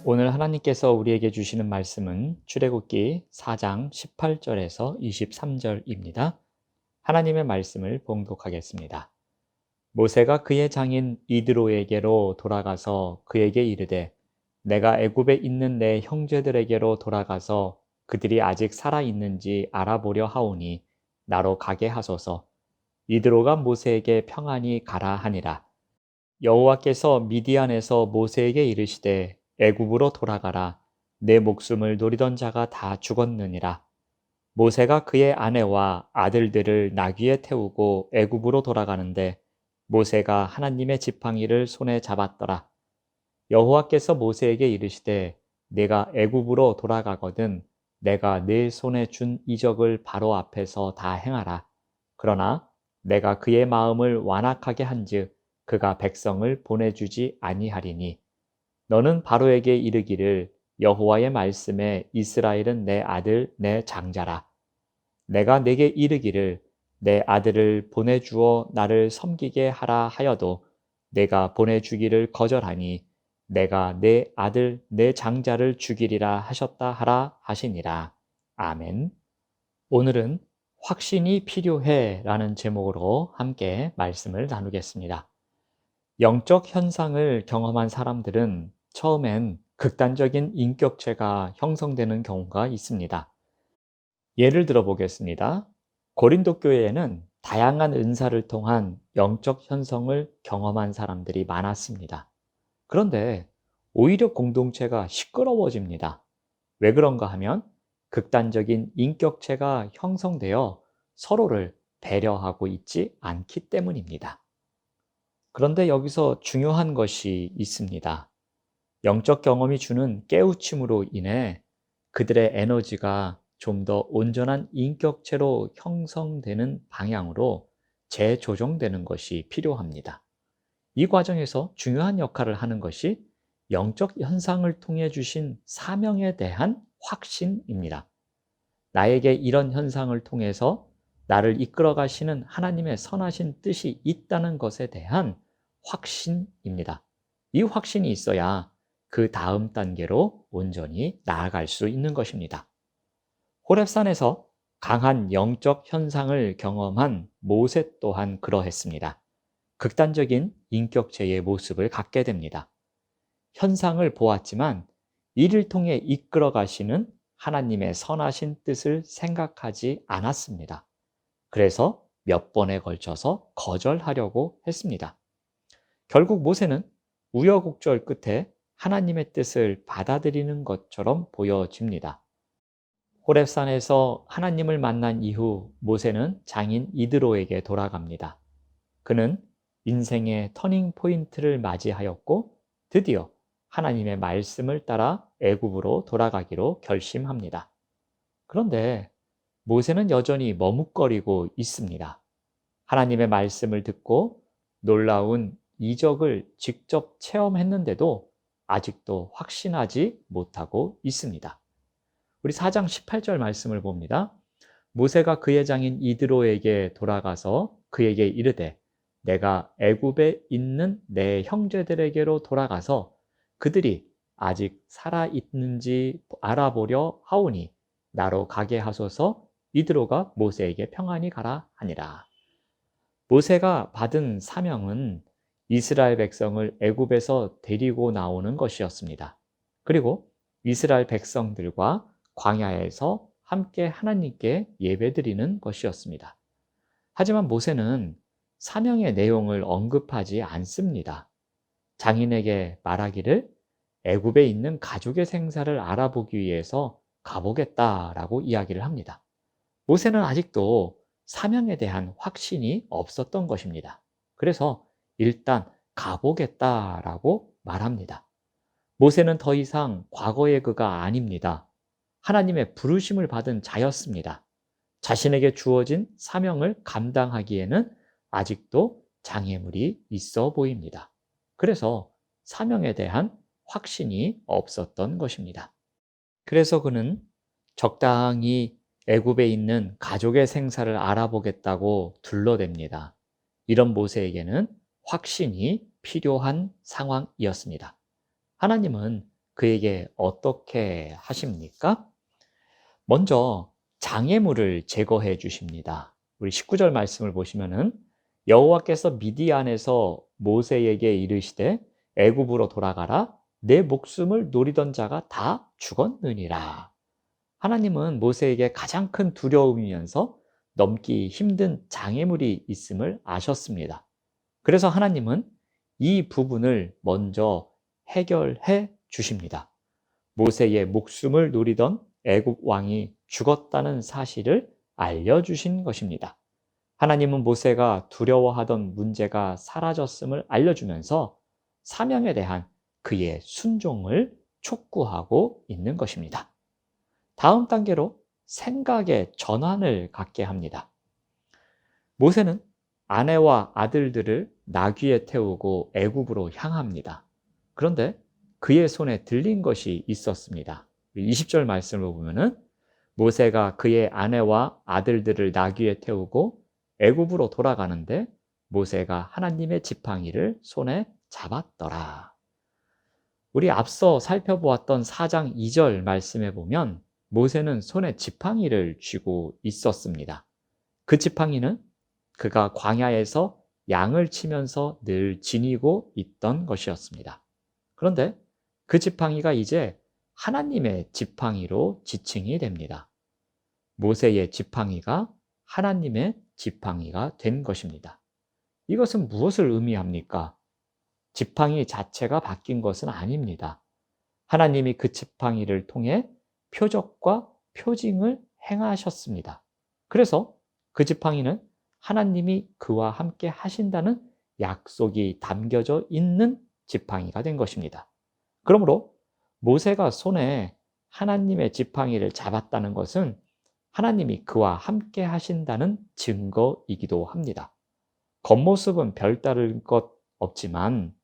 오늘 하나님께서 우리에게 주시는 말씀은 출애굽기 4장 18절에서 23절입니다. 하나님의 말씀을 봉독하겠습니다. 모세가 그의 장인 이드로에게로 돌아가서 그에게 이르되 내가 애굽에 있는 내 형제들에게로 돌아가서 그들이 아직 살아 있는지 알아보려 하오니 나로 가게 하소서. 이드로가 모세에게 평안히 가라 하니라. 여호와께서 미디안에서 모세에게 이르시되 애굽으로 돌아가라. 내 목숨을 노리던 자가 다 죽었느니라. 모세가 그의 아내와 아들들을 나귀에 태우고 애굽으로 돌아가는데 모세가 하나님의 지팡이를 손에 잡았더라. 여호와께서 모세에게 이르시되 내가 애굽으로 돌아가거든 내가 내 손에 준 이적을 바로 앞에서 다 행하라. 그러나 내가 그의 마음을 완악하게 한즉 그가 백성을 보내주지 아니하리니 너는 바로에게 이르기를 여호와의 말씀에 이스라엘은 내 아들 내 장자라. 내가 내게 이르기를 내 아들을 보내주어 나를 섬기게 하라 하여도 내가 보내주기를 거절하니 내가 내 아들 내 장자를 죽이리라 하셨다 하라 하시니라. 아멘. 오늘은 확신이 필요해 라는 제목으로 함께 말씀을 나누겠습니다. 영적 현상을 경험한 사람들은 처음엔 극단적인 인격체가 형성되는 경우가 있습니다. 예를 들어 보겠습니다. 고린도 교회에는 다양한 은사를 통한 영적 현성을 경험한 사람들이 많았습니다. 그런데 오히려 공동체가 시끄러워집니다. 왜 그런가 하면 극단적인 인격체가 형성되어 서로를 배려하고 있지 않기 때문입니다. 그런데 여기서 중요한 것이 있습니다. 영적 경험이 주는 깨우침으로 인해 그들의 에너지가 좀 더 온전한 인격체로 형성되는 방향으로 재조정되는 것이 필요합니다. 이 과정에서 중요한 역할을 하는 것이 영적 현상을 통해 주신 사명에 대한 확신입니다. 나에게 이런 현상을 통해서 나를 이끌어 가시는 하나님의 선하신 뜻이 있다는 것에 대한 확신입니다. 이 확신이 있어야 그 다음 단계로 온전히 나아갈 수 있는 것입니다. 호렙산에서 강한 영적 현상을 경험한 모세 또한 그러했습니다. 극단적인 인격체의 모습을 갖게 됩니다. 현상을 보았지만 이를 통해 이끌어 가시는 하나님의 선하신 뜻을 생각하지 않았습니다. 그래서 몇 번에 걸쳐서 거절하려고 했습니다. 결국 모세는 우여곡절 끝에 하나님의 뜻을 받아들이는 것처럼 보여집니다. 호렙산에서 하나님을 만난 이후 모세는 장인 이드로에게 돌아갑니다. 그는 인생의 터닝 포인트를 맞이하였고 드디어 하나님의 말씀을 따라 애굽으로 돌아가기로 결심합니다. 그런데 모세는 여전히 머뭇거리고 있습니다. 하나님의 말씀을 듣고 놀라운 이적을 직접 체험했는데도 아직도 확신하지 못하고 있습니다. 우리 4장 18절 말씀을 봅니다. 모세가 그의 장인 이드로에게 돌아가서 그에게 이르되 내가 애굽에 있는 내 형제들에게로 돌아가서 그들이 아직 살아 있는지 알아보려 하오니 나로 가게 하소서. 이드로가 모세에게 평안히 가라 하니라. 모세가 받은 사명은 이스라엘 백성을 애굽에서 데리고 나오는 것이었습니다. 그리고 이스라엘 백성들과 광야에서 함께 하나님께 예배드리는 것이었습니다. 하지만 모세는 사명의 내용을 언급하지 않습니다. 장인에게 말하기를 애굽에 있는 가족의 생사를 알아보기 위해서 가보겠다라고 이야기를 합니다. 모세는 아직도 사명에 대한 확신이 없었던 것입니다. 그래서 일단 가보겠다라고 말합니다. 모세는 더 이상 과거의 그가 아닙니다. 하나님의 부르심을 받은 자였습니다. 자신에게 주어진 사명을 감당하기에는 아직도 장애물이 있어 보입니다. 그래서 사명에 대한 확신이 없었던 것입니다. 그래서 그는 적당히 애굽에 있는 가족의 생사를 알아보겠다고 둘러댑니다. 이런 모세에게는 확신이 필요한 상황이었습니다. 하나님은 그에게 어떻게 하십니까? 먼저 장애물을 제거해 주십니다. 우리 19절 말씀을 보시면은 여호와께서 미디안에서 모세에게 이르시되 애굽으로 돌아가라 내 목숨을 노리던 자가 다 죽었느니라. 하나님은 모세에게 가장 큰 두려움이면서 넘기 힘든 장애물이 있음을 아셨습니다. 그래서 하나님은 이 부분을 먼저 해결해 주십니다. 모세의 목숨을 노리던 애굽 왕이 죽었다는 사실을 알려주신 것입니다. 하나님은 모세가 두려워하던 문제가 사라졌음을 알려주면서 사명에 대한 그의 순종을 촉구하고 있는 것입니다. 다음 단계로 생각의 전환을 갖게 합니다. 모세는 아내와 아들들을 나귀에 태우고 애굽으로 향합니다. 그런데 그의 손에 들린 것이 있었습니다. 20절 말씀을 보면은 모세가 그의 아내와 아들들을 나귀에 태우고 애굽으로 돌아가는데 모세가 하나님의 지팡이를 손에 잡았더라. 우리 앞서 살펴보았던 4장 2절 말씀에 보면 모세는 손에 지팡이를 쥐고 있었습니다. 그 지팡이는 그가 광야에서 양을 치면서 늘 지니고 있던 것이었습니다. 그런데 그 지팡이가 이제 하나님의 지팡이로 지칭이 됩니다. 모세의 지팡이가 하나님의 지팡이가 된 것입니다. 이것은 무엇을 의미합니까? 지팡이 자체가 바뀐 것은 아닙니다. 하나님이 그 지팡이를 통해 표적과 표징을 행하셨습니다. 그래서 그 지팡이는 하나님이 그와 함께 하신다는 약속이 담겨져 있는 지팡이가 된 것입니다. 그러므로 모세가 손에 하나님의 지팡이를 잡았다는 것은 하나님이 그와 함께 하신다는 증거이기도 합니다. 겉모습은 별다른 것 없지만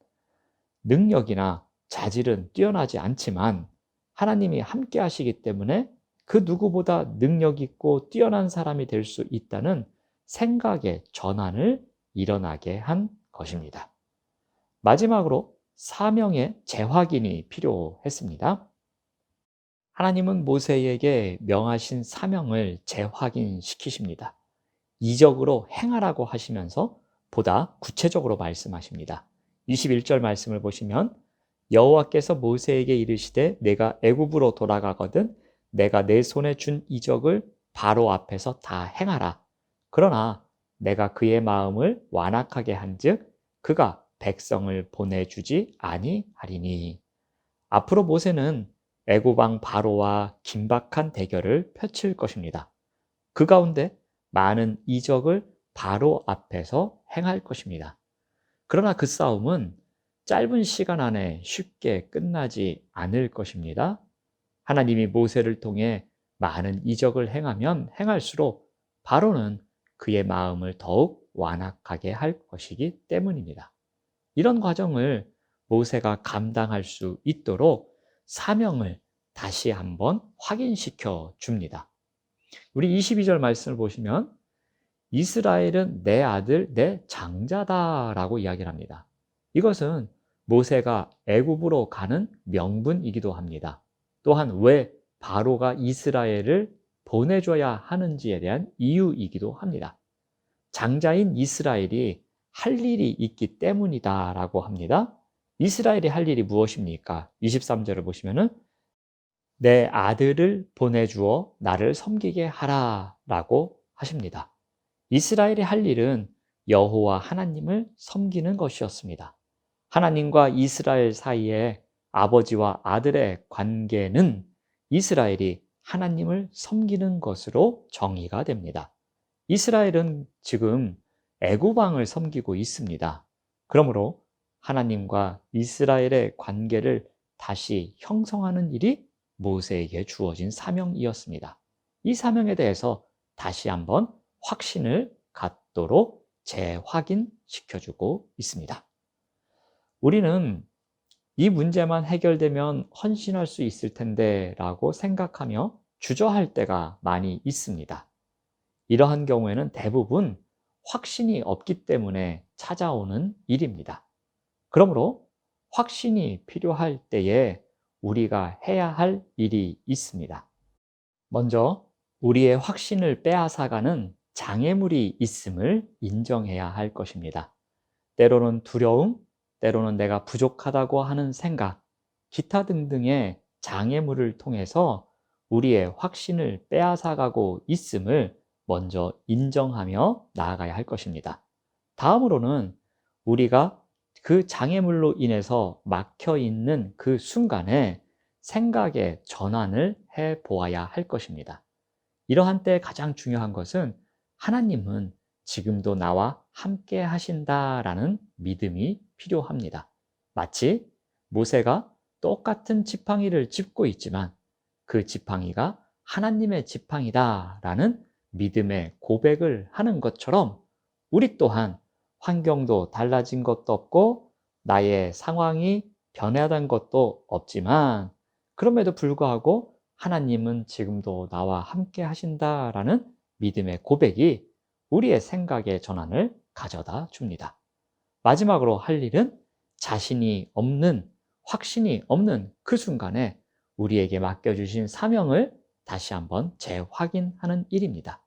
능력이나 자질은 뛰어나지 않지만 하나님이 함께 하시기 때문에 그 누구보다 능력 있고 뛰어난 사람이 될 수 있다는 생각의 전환을 일어나게 한 것입니다. 마지막으로 사명의 재확인이 필요했습니다. 하나님은 모세에게 명하신 사명을 재확인시키십니다. 이적으로 행하라고 하시면서 보다 구체적으로 말씀하십니다. 21절 말씀을 보시면 여호와께서 모세에게 이르시되 내가 애굽으로 돌아가거든 내가 내 손에 준 이적을 바로 앞에서 다 행하라. 그러나 내가 그의 마음을 완악하게 한즉 그가 백성을 보내주지 아니하리니. 앞으로 모세는 애굽 왕 바로와 긴박한 대결을 펼칠 것입니다. 그 가운데 많은 이적을 바로 앞에서 행할 것입니다. 그러나 그 싸움은 짧은 시간 안에 쉽게 끝나지 않을 것입니다. 하나님이 모세를 통해 많은 이적을 행하면 행할수록 바로는 그의 마음을 더욱 완악하게 할 것이기 때문입니다. 이런 과정을 모세가 감당할 수 있도록 사명을 다시 한번 확인시켜 줍니다. 우리 22절 말씀을 보시면 이스라엘은 내 아들, 내 장자다라고 이야기를 합니다. 이것은 모세가 애굽으로 가는 명분이기도 합니다. 또한 왜 바로가 이스라엘을 보내줘야 하는지에 대한 이유이기도 합니다. 장자인 이스라엘이 할 일이 있기 때문이다라고 합니다. 이스라엘이 할 일이 무엇입니까? 23절을 보시면은 내 아들을 보내주어 나를 섬기게 하라라고 하십니다. 이스라엘이 할 일은 여호와 하나님을 섬기는 것이었습니다. 하나님과 이스라엘 사이에 아버지와 아들의 관계는 이스라엘이 하나님을 섬기는 것으로 정의가 됩니다. 이스라엘은 지금 애굽 왕을 섬기고 있습니다. 그러므로 하나님과 이스라엘의 관계를 다시 형성하는 일이 모세에게 주어진 사명이었습니다. 이 사명에 대해서 다시 한번 확신을 갖도록 재확인시켜주고 있습니다. 우리는 이 문제만 해결되면 헌신할 수 있을 텐데 라고 생각하며 주저할 때가 많이 있습니다. 이러한 경우에는 대부분 확신이 없기 때문에 찾아오는 일입니다. 그러므로 확신이 필요할 때에 우리가 해야 할 일이 있습니다. 먼저 우리의 확신을 빼앗아가는 장애물이 있음을 인정해야 할 것입니다. 때로는 두려움, 때로는 내가 부족하다고 하는 생각, 기타 등등의 장애물을 통해서 우리의 확신을 빼앗아가고 있음을 먼저 인정하며 나아가야 할 것입니다. 다음으로는 우리가 그 장애물로 인해서 막혀 있는 그 순간에 생각의 전환을 해 보아야 할 것입니다. 이러한 때 가장 중요한 것은 하나님은 지금도 나와 함께 하신다라는 믿음이 필요합니다. 마치 모세가 똑같은 지팡이를 짚고 있지만 그 지팡이가 하나님의 지팡이다라는 믿음의 고백을 하는 것처럼 우리 또한 환경도 달라진 것도 없고 나의 상황이 변화된 것도 없지만 그럼에도 불구하고 하나님은 지금도 나와 함께 하신다라는 믿음의 고백이 우리의 생각의 전환을 가져다 줍니다. 마지막으로 할 일은 자신이 없는, 확신이 없는 그 순간에 우리에게 맡겨주신 사명을 다시 한번 재확인하는 일입니다.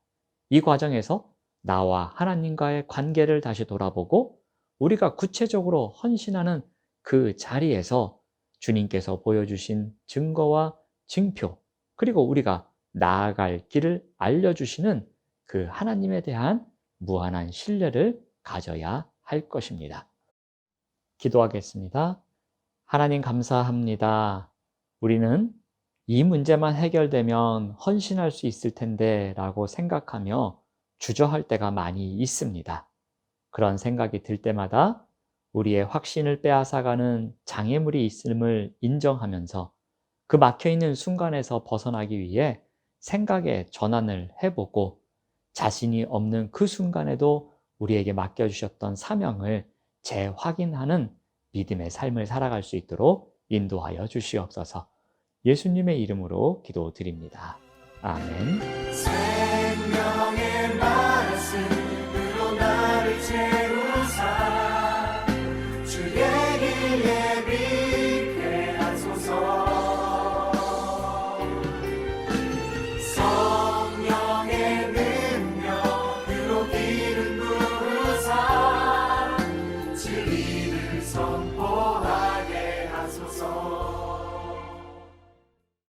이 과정에서 나와 하나님과의 관계를 다시 돌아보고 우리가 구체적으로 헌신하는 그 자리에서 주님께서 보여주신 증거와 증표, 그리고 우리가 나아갈 길을 알려주시는 그 하나님에 대한 무한한 신뢰를 가져야 할 것입니다. 기도하겠습니다. 하나님 감사합니다. 우리는 이 문제만 해결되면 헌신할 수 있을 텐데 라고 생각하며 주저할 때가 많이 있습니다. 그런 생각이 들 때마다 우리의 확신을 빼앗아가는 장애물이 있음을 인정하면서 그 막혀있는 순간에서 벗어나기 위해 생각의 전환을 해보고 자신이 없는 그 순간에도 우리에게 맡겨주셨던 사명을 재확인하는 믿음의 삶을 살아갈 수 있도록 인도하여 주시옵소서. 예수님의 이름으로 기도드립니다. 아멘. 생명의 말씀